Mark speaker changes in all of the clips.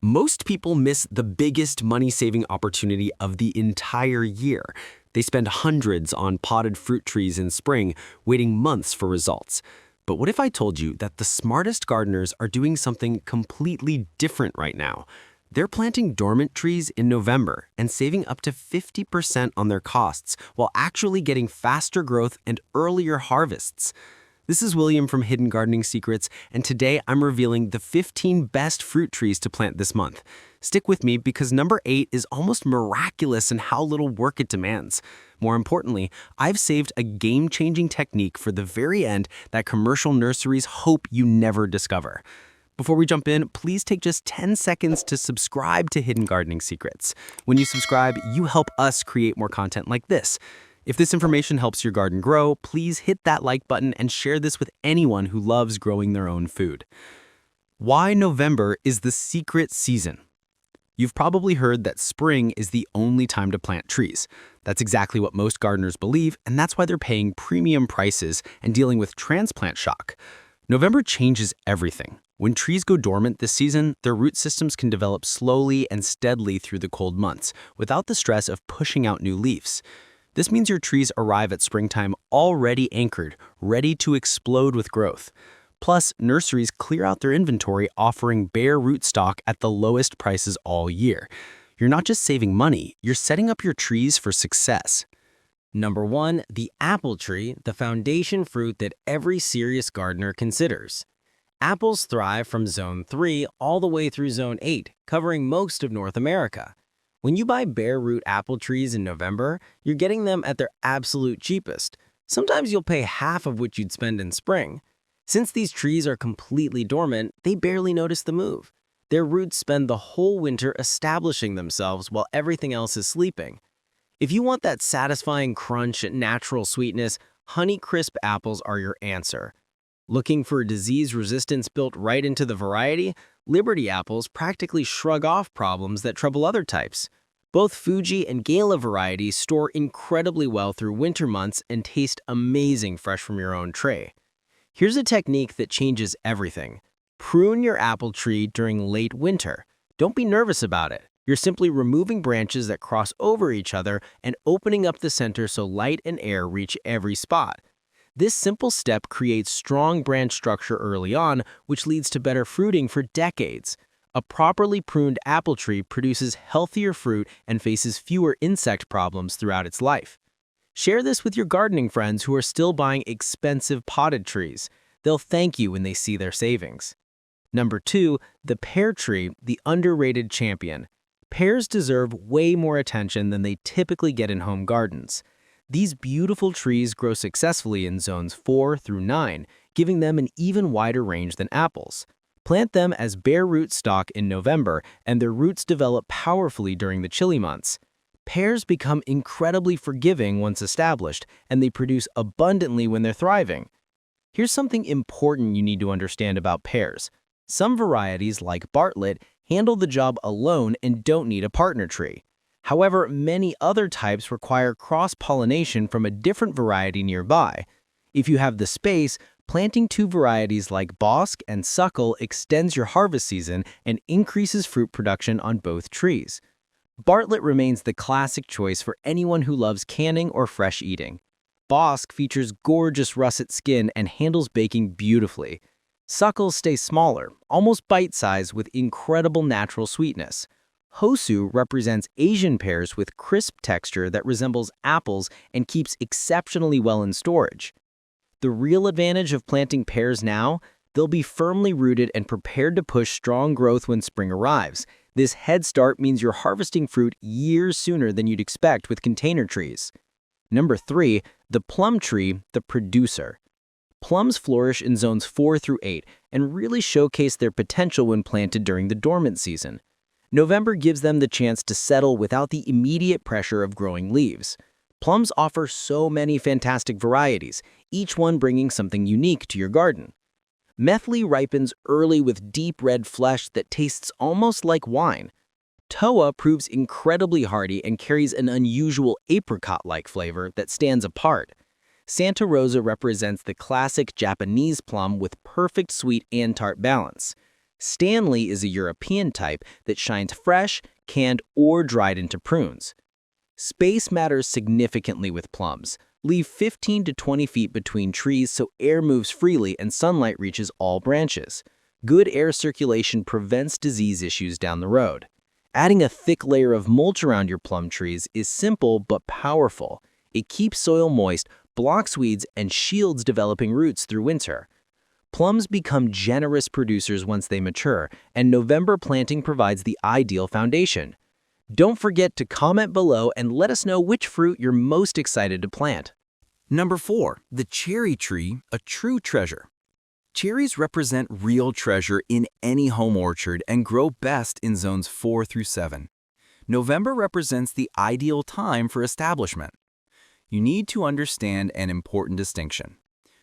Speaker 1: Most people miss the biggest money-saving opportunity of the entire year. They spend hundreds on potted fruit trees in spring, waiting months for results. But what if I told you that the smartest gardeners are doing something completely different right now? They're planting dormant trees in November and saving up to 50% on their costs while actually getting faster growth and earlier harvests. This is William from Hidden Gardening Secrets, and today I'm revealing the 15 best fruit trees to plant this month. Stick with me because number 8 is almost miraculous in how little work it demands. More importantly, I've saved a game-changing technique for the very end that commercial nurseries hope you never discover. Before we jump in, please take just 10 seconds to subscribe to Hidden Gardening Secrets. When you subscribe, you help us create more content like this. If this information helps your garden grow, please hit that like button and share this with anyone who loves growing their own food. Why November is the secret season. You've probably heard that spring is the only time to plant trees. That's exactly what most gardeners believe, and that's why they're paying premium prices and dealing with transplant shock. November changes everything. When trees go dormant this season, their root systems can develop slowly and steadily through the cold months, without the stress of pushing out new leaves. This means your trees arrive at springtime already anchored, ready to explode with growth. Plus, nurseries clear out their inventory, offering bare rootstock at the lowest prices all year. You're not just saving money, you're setting up your trees for success.
Speaker 2: Number 1, the apple tree, the foundation fruit that every serious gardener considers. Apples thrive from Zone 3 all the way through Zone 8, covering most of North America. When you buy bare root apple trees in November, you're getting them at their absolute cheapest. Sometimes you'll pay half of what you'd spend in spring. Since these trees are completely dormant, they barely notice the move. Their roots spend the whole winter establishing themselves while everything else is sleeping. If you want that satisfying crunch and natural sweetness, Honeycrisp apples are your answer. Looking for disease resistance built right into the variety? Liberty apples practically shrug off problems that trouble other types. Both Fuji and Gala varieties store incredibly well through winter months and taste amazing fresh from your own tray. Here's a technique that changes everything. Prune your apple tree during late winter. Don't be nervous about it. You're simply removing branches that cross over each other and opening up the center so light and air reach every spot. This simple step creates strong branch structure early on, which leads to better fruiting for decades. A properly pruned apple tree produces healthier fruit and faces fewer insect problems throughout its life. Share this with your gardening friends who are still buying expensive potted trees. They'll thank you when they see their savings. Number 2, the pear tree, the underrated champion. Pears deserve way more attention than they typically get in home gardens. These beautiful trees grow successfully in zones 4 through 9, giving them an even wider range than apples. Plant them as bare root stock in November, and their roots develop powerfully during the chilly months. Pears become incredibly forgiving once established, and they produce abundantly when they're thriving. Here's something important you need to understand about pears. Some varieties, like Bartlett, handle the job alone and don't need a partner tree. However, many other types require cross-pollination from a different variety nearby. If you have the space, planting 2 varieties like Bosc and Suckle extends your harvest season and increases fruit production on both trees. Bartlett remains the classic choice for anyone who loves canning or fresh eating. Bosc features gorgeous russet skin and handles baking beautifully. Suckle stays smaller, almost bite-sized with incredible natural sweetness. Hosu represents Asian pears with crisp texture that resembles apples and keeps exceptionally well in storage. The real advantage of planting pears now? They'll be firmly rooted and prepared to push strong growth when spring arrives. This head start means you're harvesting fruit years sooner than you'd expect with container trees. Number 3, the plum tree, the producer. Plums flourish in zones 4 through 8 and really showcase their potential when planted during the dormant season. November gives them the chance to settle without the immediate pressure of growing leaves. Plums offer so many fantastic varieties, each one bringing something unique to your garden. Methley ripens early with deep red flesh that tastes almost like wine. Toa proves incredibly hardy and carries an unusual apricot-like flavor that stands apart. Santa Rosa represents the classic Japanese plum with perfect sweet and tart balance. Stanley is a European type that shines fresh, canned, or dried into prunes. Space matters significantly with plums. Leave 15 to 20 feet between trees so air moves freely and sunlight reaches all branches. Good air circulation prevents disease issues down the road. Adding a thick layer of mulch around your plum trees is simple but powerful. It keeps soil moist, blocks weeds, and shields developing roots through winter. Plums become generous producers once they mature, and November planting provides the ideal foundation. Don't forget to comment below and let us know which fruit you're most excited to plant.
Speaker 3: Number 4. The cherry tree, a true treasure. Cherries represent real treasure in any home orchard and grow best in zones 4 through 7. November represents the ideal time for establishment. You need to understand an important distinction.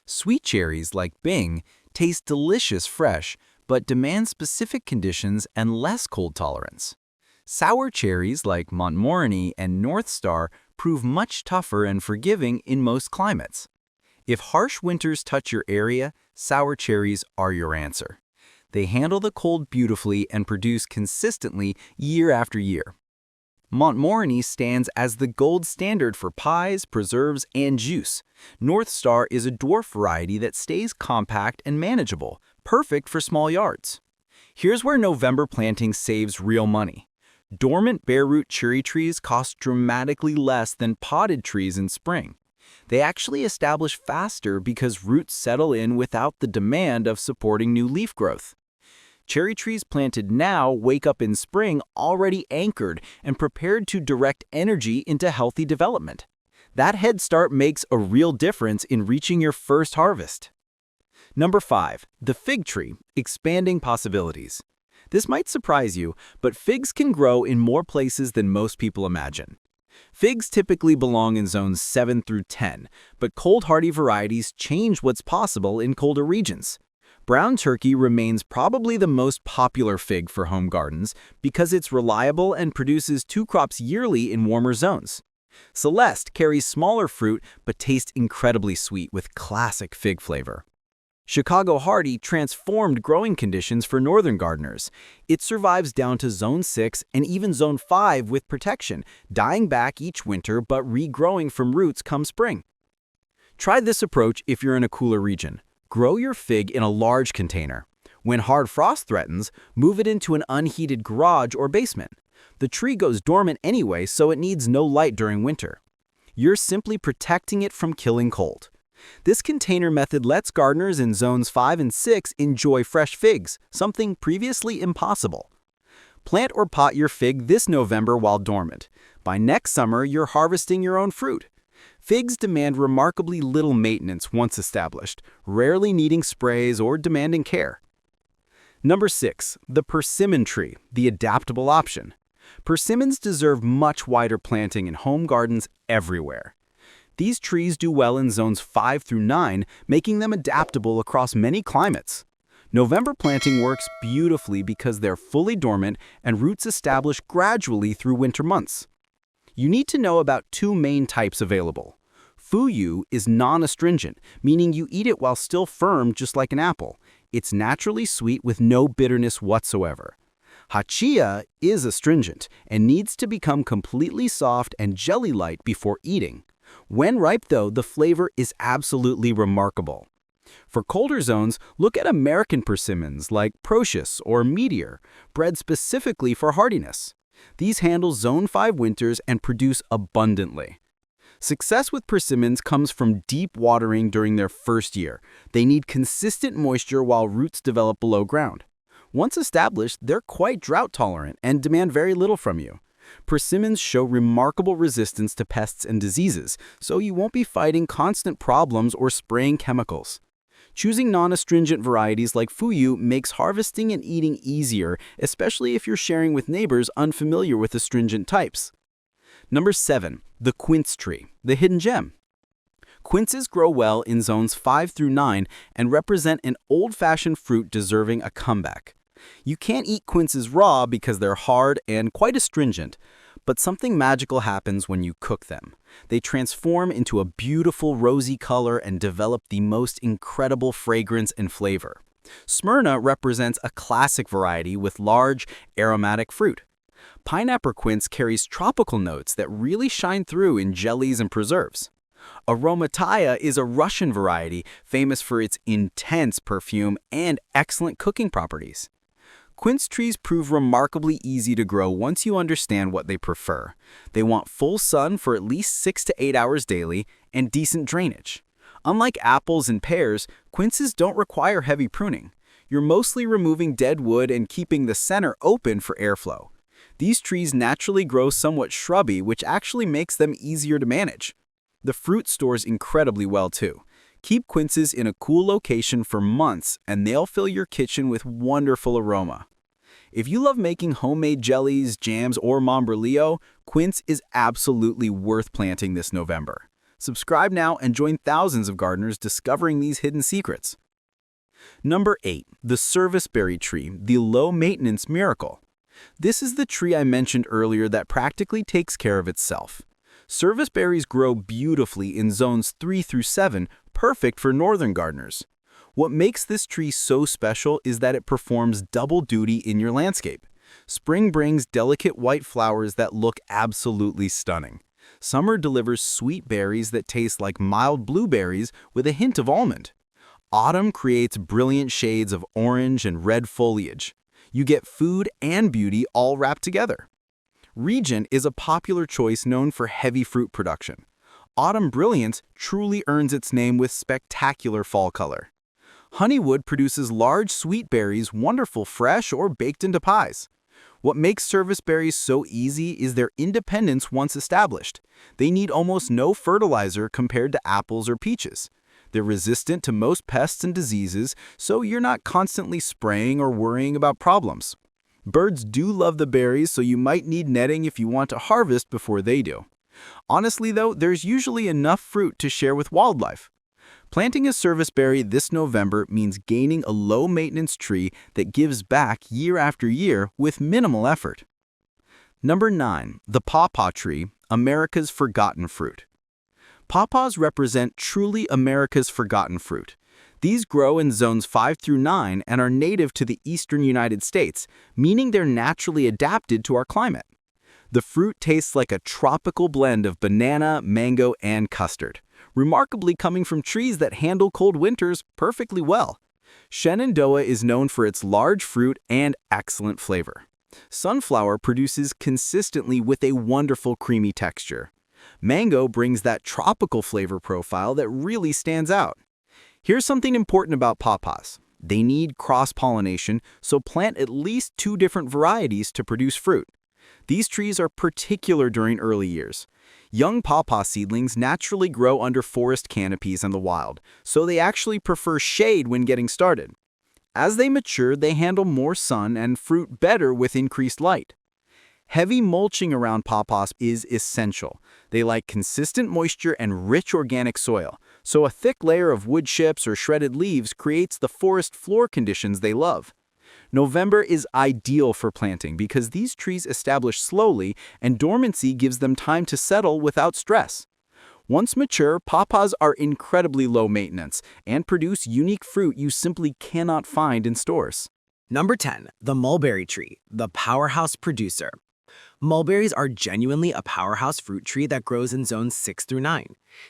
Speaker 3: Sweet cherries like Bing taste delicious fresh, but demand specific conditions and less cold tolerance. Sour cherries like Montmorillon and North Star prove much tougher and forgiving in most climates. If harsh winters touch your area, sour cherries are your answer. They handle the cold beautifully and produce consistently year after year. Montmorillon stands as the gold standard for pies, preserves, and juice. North Star is a dwarf variety that stays compact and manageable, perfect for small yards. Here's where November planting saves real money. Dormant bare-root cherry trees cost dramatically less than potted trees in spring. They actually establish faster because roots settle in without the demand of supporting new leaf growth. Cherry trees planted now wake up in spring already anchored and prepared to direct energy into healthy development. That head start makes a real difference in reaching your first harvest. Number 5. The fig tree, expanding possibilities. This might surprise you, but figs can grow in more places than most people imagine. Figs typically belong in zones 7 through 10, but cold-hardy varieties change what's possible in colder regions. Brown turkey remains probably the most popular fig for home gardens because it's reliable and produces 2 crops yearly in warmer zones. Celeste carries smaller fruit but tastes incredibly sweet with classic fig flavor. Chicago Hardy transformed growing conditions for northern gardeners. It survives down to Zone 6 and even Zone 5 with protection, dying back each winter but regrowing from roots come spring. Try this approach if you're in a cooler region. Grow your fig in a large container. When hard frost threatens, move it into an unheated garage or basement. The tree goes dormant anyway, so it needs no light during winter. You're simply protecting it from killing cold. This container method lets gardeners in zones 5 and 6 enjoy fresh figs, something previously impossible. Plant or pot your fig this November while dormant. By next summer, you're harvesting your own fruit. Figs demand remarkably little maintenance once established, rarely needing sprays or demanding care. Number 6. The persimmon tree, the adaptable option. Persimmons deserve much wider planting in home gardens everywhere. These trees do well in zones 5 through 9, making them adaptable across many climates. November planting works beautifully because they're fully dormant and roots establish gradually through winter months. You need to know about 2 main types available. Fuyu is non-astringent, meaning you eat it while still firm just like an apple. It's naturally sweet with no bitterness whatsoever. Hachia is astringent and needs to become completely soft and jelly-like before eating. When ripe, though, the flavor is absolutely remarkable. For colder zones, look at American persimmons like Procius or Meteor, bred specifically for hardiness. These handle Zone 5 winters and produce abundantly. Success with persimmons comes from deep watering during their first year. They need consistent moisture while roots develop below ground. Once established, they're quite drought tolerant and demand very little from you. Persimmons show remarkable resistance to pests and diseases, so you won't be fighting constant problems or spraying chemicals. Choosing non-astringent varieties like Fuyu makes harvesting and eating easier, especially if you're sharing with neighbors unfamiliar with astringent types. Number 7. The quince tree, the hidden gem. Quinces grow well in zones 5 through 9 and represent an old-fashioned fruit deserving a comeback. You can't eat quinces raw because they're hard and quite astringent, but something magical happens when you cook them. They transform into a beautiful rosy color and develop the most incredible fragrance and flavor. Smyrna represents a classic variety with large, aromatic fruit. Pineapple quince carries tropical notes that really shine through in jellies and preserves. Aromataya is a Russian variety famous for its intense perfume and excellent cooking properties. Quince trees prove remarkably easy to grow once you understand what they prefer. They want full sun for at least 6 to 8 hours daily and decent drainage. Unlike apples and pears, quinces don't require heavy pruning. You're mostly removing dead wood and keeping the center open for airflow. These trees naturally grow somewhat shrubby, which actually makes them easier to manage. The fruit stores incredibly well too. Keep quinces in a cool location for months and they'll fill your kitchen with wonderful aroma. If you love making homemade jellies, jams, or membranillo, quince is absolutely worth planting this November. Subscribe now and join thousands of gardeners discovering these hidden secrets. Number 8. The serviceberry tree, the low-maintenance miracle. This is the tree I mentioned earlier that practically takes care of itself. Serviceberries grow beautifully in zones 3 through 7, perfect for northern gardeners. What makes this tree so special is that it performs double duty in your landscape. Spring brings delicate white flowers that look absolutely stunning. Summer delivers sweet berries that taste like mild blueberries with a hint of almond. Autumn creates brilliant shades of orange and red foliage. You get food and beauty all wrapped together. Regent is a popular choice known for heavy fruit production. Autumn Brilliance truly earns its name with spectacular fall color. Honeywood produces large sweet berries, wonderful fresh or baked into pies. What makes serviceberries so easy is their independence once established. They need almost no fertilizer compared to apples or peaches. They're resistant to most pests and diseases, so you're not constantly spraying or worrying about problems. Birds do love the berries, so you might need netting if you want to harvest before they do. Honestly though, there's usually enough fruit to share with wildlife. Planting a serviceberry this November means gaining a low-maintenance tree that gives back year after year with minimal effort. Number 9. The pawpaw tree, America's forgotten fruit. Pawpaws represent truly America's forgotten fruit. These grow in zones 5 through 9 and are native to the eastern United States, meaning they're naturally adapted to our climate. The fruit tastes like a tropical blend of banana, mango, and custard, remarkably coming from trees that handle cold winters perfectly well. Shenandoah is known for its large fruit and excellent flavor. Sunflower produces consistently with a wonderful creamy texture. Mango brings that tropical flavor profile that really stands out. Here's something important about pawpaws. They need cross-pollination, so plant at least 2 different varieties to produce fruit. These trees are particular during early years. Young pawpaw seedlings naturally grow under forest canopies in the wild, so they actually prefer shade when getting started. As they mature, they handle more sun and fruit better with increased light. Heavy mulching around pawpaws is essential. They like consistent moisture and rich organic soil, so a thick layer of wood chips or shredded leaves creates the forest floor conditions they love. November is ideal for planting because these trees establish slowly and dormancy gives them time to settle without stress. Once mature, pawpaws are incredibly low maintenance and produce unique fruit you simply cannot find in stores.
Speaker 2: Number 10. The mulberry tree, the powerhouse producer. Mulberries are genuinely a powerhouse fruit tree that grows in zones 6 through 9.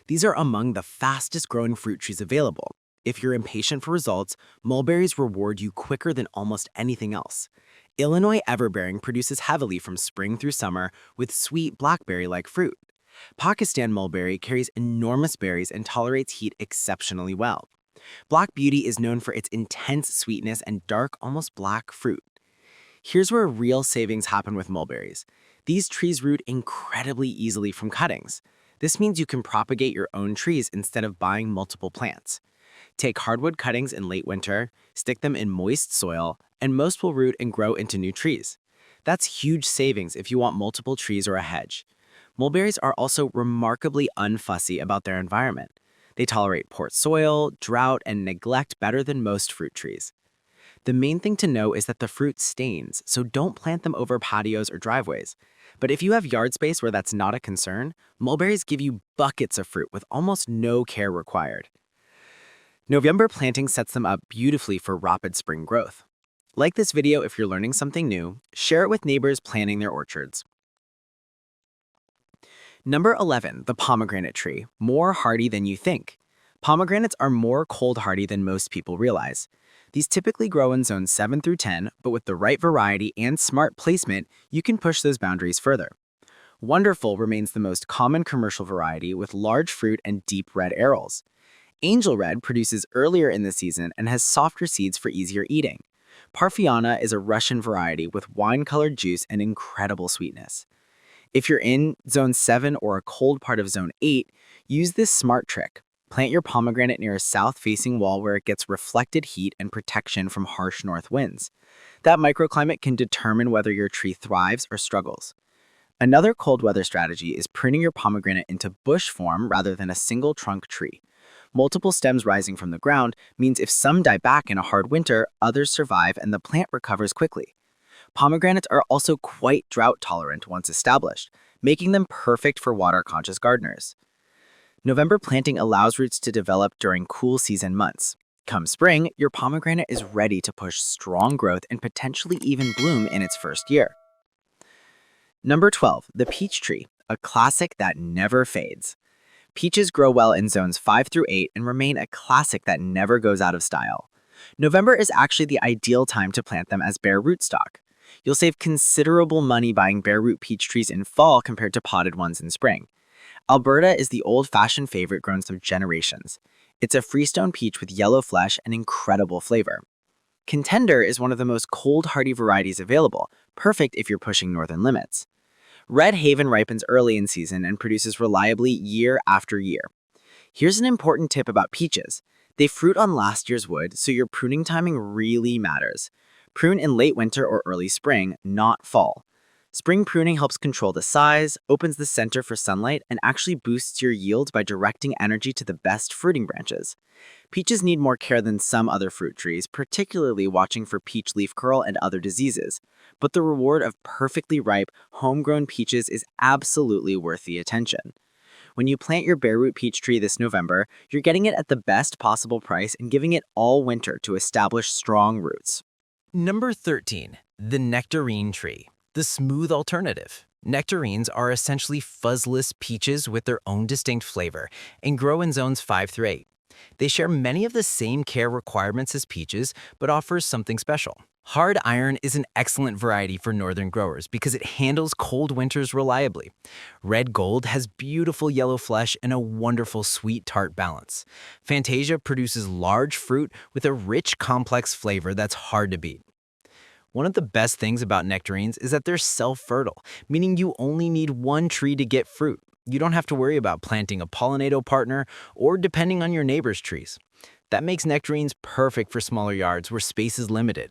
Speaker 2: These are among the fastest growing fruit trees available. If you're impatient for results, mulberries reward you quicker than almost anything else. Illinois everbearing produces heavily from spring through summer with sweet blackberry-like fruit. Pakistan mulberry carries enormous berries and tolerates heat exceptionally well. Black Beauty is known for its intense sweetness and dark, almost black fruit. Here's where real savings happen with mulberries. These trees root incredibly easily from cuttings. This means you can propagate your own trees instead of buying multiple plants. Take hardwood cuttings in late winter, stick them in moist soil, and most will root and grow into new trees. That's huge savings if you want multiple trees or a hedge. Mulberries are also remarkably unfussy about their environment. They tolerate poor soil, drought, and neglect better than most fruit trees. The main thing to know is that the fruit stains, so don't plant them over patios or driveways. But if you have yard space where that's not a concern, mulberries give you buckets of fruit with almost no care required. November planting sets them up beautifully for rapid spring growth. Like this video if you're learning something new, share it with neighbors planning their orchards. Number 11, the pomegranate tree, more hardy than you think. Pomegranates are more cold hardy than most people realize. These typically grow in zones 7 through 10, but with the right variety and smart placement, you can push those boundaries further. Wonderful remains the most common commercial variety with large fruit and deep red arils. Angel Red produces earlier in the season and has softer seeds for easier eating. Parfiana is a Russian variety with wine-colored juice and incredible sweetness. If you're in Zone 7 or a cold part of Zone 8, use this smart trick. Plant your pomegranate near a south-facing wall where it gets reflected heat and protection from harsh north winds. That microclimate can determine whether your tree thrives or struggles. Another cold weather strategy is pruning your pomegranate into bush form rather than a single trunk tree. Multiple stems rising from the ground means if some die back in a hard winter, others survive and the plant recovers quickly. Pomegranates are also quite drought tolerant once established, making them perfect for water-conscious gardeners. November planting allows roots to develop during cool season months. Come spring, your pomegranate is ready to push strong growth and potentially even bloom in its first year. Number 12, the peach tree, a classic that never fades. Peaches grow well in zones 5 through 8 and remain a classic that never goes out of style. November is actually the ideal time to plant them as bare rootstock. You'll save considerable money buying bare root peach trees in fall compared to potted ones in spring. Alberta is the old-fashioned favorite grown for generations. It's a freestone peach with yellow flesh and incredible flavor. Contender is one of the most cold-hardy varieties available, perfect if you're pushing northern limits. Red Haven ripens early in season and produces reliably year after year. Here's an important tip about peaches. They fruit on last year's wood, so your pruning timing really matters. Prune in late winter or early spring, not fall. Spring pruning helps control the size, opens the center for sunlight, and actually boosts your yield by directing energy to the best fruiting branches. Peaches need more care than some other fruit trees, particularly watching for peach leaf curl and other diseases. But the reward of perfectly ripe, homegrown peaches is absolutely worth the attention. When you plant your bare root peach tree this November, you're getting it at the best possible price and giving it all winter to establish strong roots.
Speaker 3: Number 13, the nectarine tree, the smooth alternative. Nectarines are essentially fuzzless peaches with their own distinct flavor and grow in zones 5 through 8. They share many of the same care requirements as peaches, but offers something special. Hard iron is an excellent variety for northern growers because it handles cold winters reliably. Red Gold has beautiful yellow flesh and a wonderful sweet tart balance. Fantasia produces large fruit with a rich, complex flavor that's hard to beat. One of the best things about nectarines is that they're self-fertile, meaning you only need one tree to get fruit. You don't have to worry about planting a pollinator partner or depending on your neighbor's trees. That makes nectarines perfect for smaller yards where space is limited.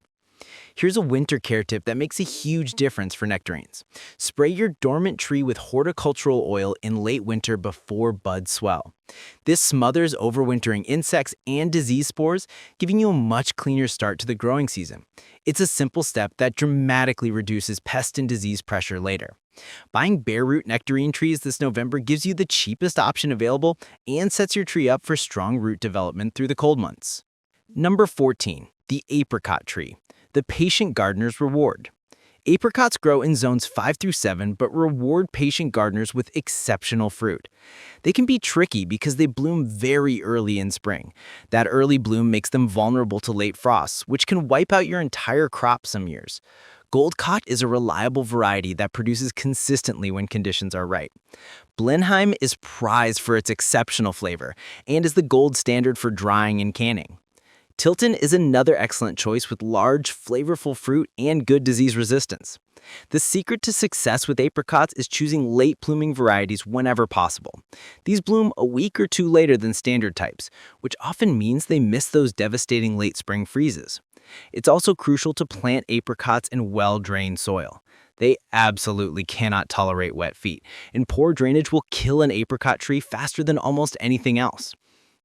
Speaker 3: Here's a winter care tip that makes a huge difference for nectarines. Spray your dormant tree with horticultural oil in late winter before buds swell. This smothers overwintering insects and disease spores, giving you a much cleaner start to the growing season. It's a simple step that dramatically reduces pest and disease pressure later. Buying bare root nectarine trees this November gives you the cheapest option available and sets your tree up for strong root development through the cold months. Number 14, the apricot tree, the patient gardener's reward. Apricots grow in zones 5 through 7, but reward patient gardeners with exceptional fruit. They can be tricky because they bloom very early in spring. That early bloom makes them vulnerable to late frosts, which can wipe out your entire crop some years. Goldcott is a reliable variety that produces consistently when conditions are right. Blenheim is prized for its exceptional flavor and is the gold standard for drying and canning. Tilton is another excellent choice with large, flavorful fruit and good disease resistance. The secret to success with apricots is choosing late blooming varieties whenever possible. These bloom a week or two later than standard types, which often means they miss those devastating late spring freezes. It's also crucial to plant apricots in well-drained soil. They absolutely cannot tolerate wet feet, and poor drainage will kill an apricot tree faster than almost anything else.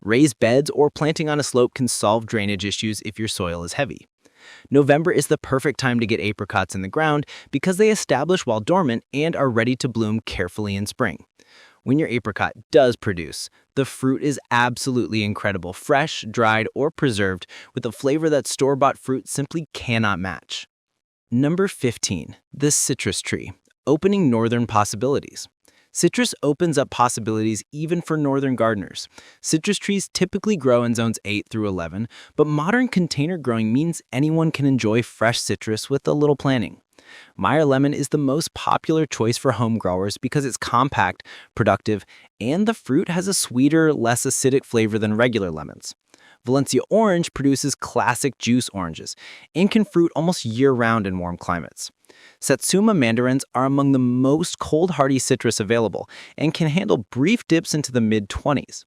Speaker 3: Raised beds or planting on a slope can solve drainage issues if your soil is heavy. November is the perfect time to get apricots in the ground because they establish while dormant and are ready to bloom carefully in spring. When your apricot does produce, the fruit is absolutely incredible, fresh, dried, or preserved, with a flavor that store-bought fruit simply cannot match. Number 15, the citrus tree, opening northern possibilities. Citrus opens up possibilities even for northern gardeners. Citrus trees typically grow in zones 8 through 11, but modern container growing means anyone can enjoy fresh citrus with a little planning. Meyer lemon is the most popular choice for home growers because it's compact, productive, and the fruit has a sweeter, less acidic flavor than regular lemons. Valencia orange produces classic juice oranges and can fruit almost year-round in warm climates. Satsuma mandarins are among the most cold-hardy citrus available and can handle brief dips into the mid-20s.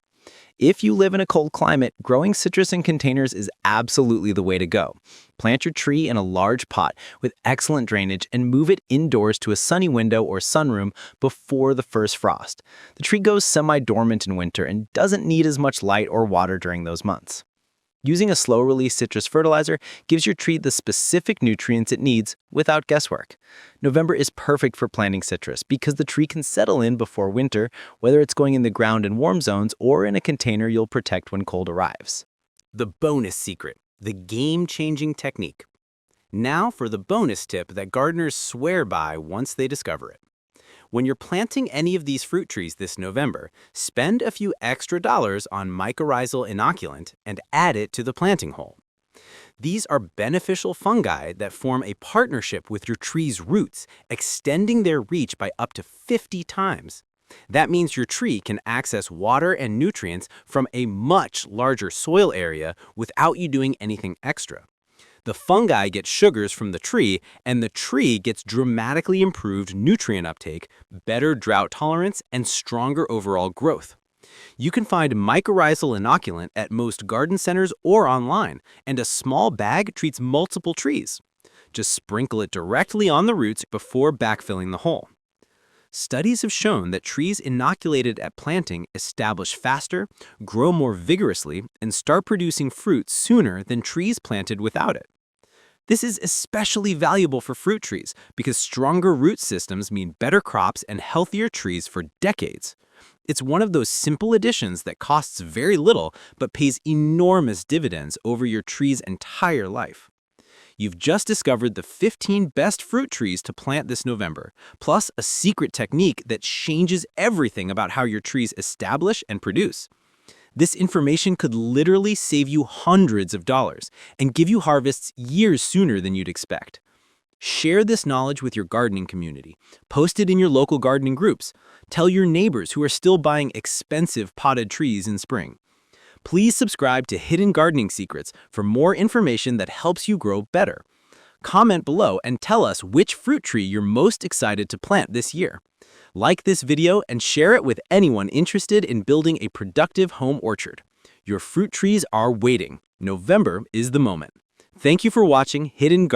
Speaker 3: If you live in a cold climate, growing citrus in containers is absolutely the way to go. Plant your tree in a large pot with excellent drainage and move it indoors to a sunny window or sunroom before the first frost. The tree goes semi-dormant in winter and doesn't need as much light or water during those months. Using a slow-release citrus fertilizer gives your tree the specific nutrients it needs without guesswork. November is perfect for planting citrus because the tree can settle in before winter, whether it's going in the ground in warm zones or in a container you'll protect when cold arrives.
Speaker 1: The bonus secret, the game-changing technique. Now for the bonus tip that gardeners swear by once they discover it. When you're planting any of these fruit trees this November, spend a few extra dollars on mycorrhizal inoculant and add it to the planting hole. These are beneficial fungi that form a partnership with your tree's roots, extending their reach by up to 50 times. That means your tree can access water and nutrients from a much larger soil area without you doing anything extra. The fungi get sugars from the tree, and the tree gets dramatically improved nutrient uptake, better drought tolerance, and stronger overall growth. You can find mycorrhizal inoculant at most garden centers or online, and a small bag treats multiple trees. Just sprinkle it directly on the roots before backfilling the hole. Studies have shown that trees inoculated at planting establish faster, grow more vigorously, and start producing fruit sooner than trees planted without it. This is especially valuable for fruit trees because stronger root systems mean better crops and healthier trees for decades. It's one of those simple additions that costs very little but pays enormous dividends over your tree's entire life. You've just discovered the 15 best fruit trees to plant this November, plus a secret technique that changes everything about how your trees establish and produce. This information could literally save you hundreds of dollars and give you harvests years sooner than you'd expect. Share this knowledge with your gardening community. Post it in your local gardening groups. Tell your neighbors who are still buying expensive potted trees in spring. Please subscribe to Hidden Gardening Secrets for more information that helps you grow better. Comment below and tell us which fruit tree you're most excited to plant this year. Like this video and share it with anyone interested in building a productive home orchard. Your fruit trees are waiting. November is the moment. Thank you for watching Hidden Gardening.